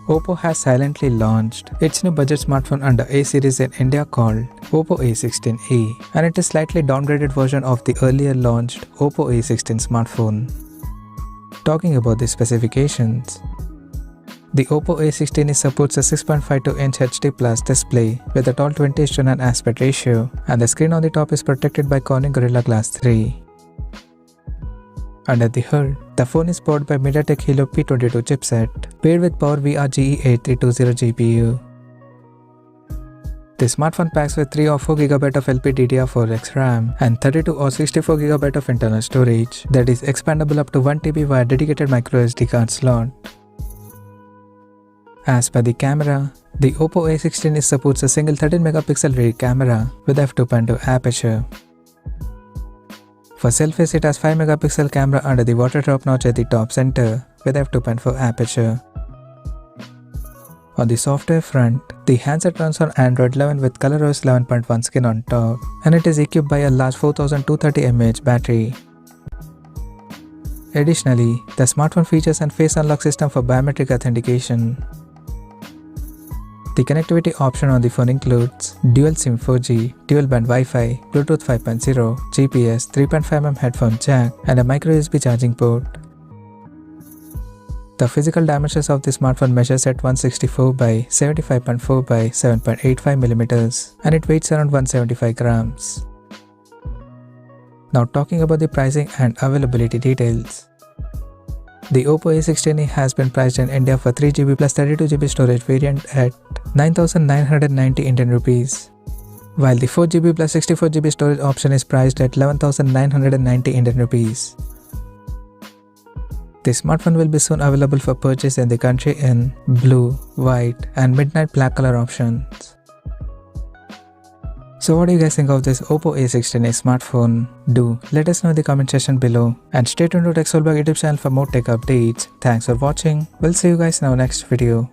Oppo has silently launched its new budget smartphone under A series in India called Oppo A16e, and it is slightly downgraded version of the earlier launched Oppo A16 smartphone. Talking about the specifications, the Oppo A16e supports a 6.52-inch HD Plus display with a tall 20:9 aspect ratio, and the screen on the top is protected by Corning Gorilla Glass 3. Under the hood, the phone is powered by mediatek Helio P22 chipset, paired with pubg 8320 GPU. The smartphone packs with 3 or 4GB of LPDDR4X RAM and 32 or 64GB of internal storage that is expandable up to 1TB via dedicated microSD card slot. As per the camera, the Oppo A16e supports a single 13MP rear camera with f2.2 aperture. For selfies, it has 5MP camera under the water drop notch at the top center with f2.4 aperture. On the software front, the handset runs on Android 11 with ColorOS 11.1 skin on top, and it is equipped by a large 4230 mAh battery. Additionally, the smartphone features a face unlock system for biometric authentication. The connectivity option on the phone includes dual SIM 4G, dual band Wi-Fi, Bluetooth 5.0, GPS, 3.5mm headphone jack, and a microUSB charging port. The physical dimensions of the smartphone measures at 164 by 75.4 by 7.85mm, and it weighs around 175 grams. Now talking about the pricing and availability details. The Oppo A16e has been priced in India for 3GB plus 32GB storage variant at 9,990 Indian rupees, while the 4GB plus 64GB storage option is priced at 11,990 Indian rupees. The smartphone will be soon available for purchase in the country in blue, white, and midnight black color options. So what do you guys think of this Oppo A16e smartphone? Do let us know in the comment section below, and stay tuned to techsole YouTube channel for more tech updates. Thanks for watching. We'll see you guys in our next video.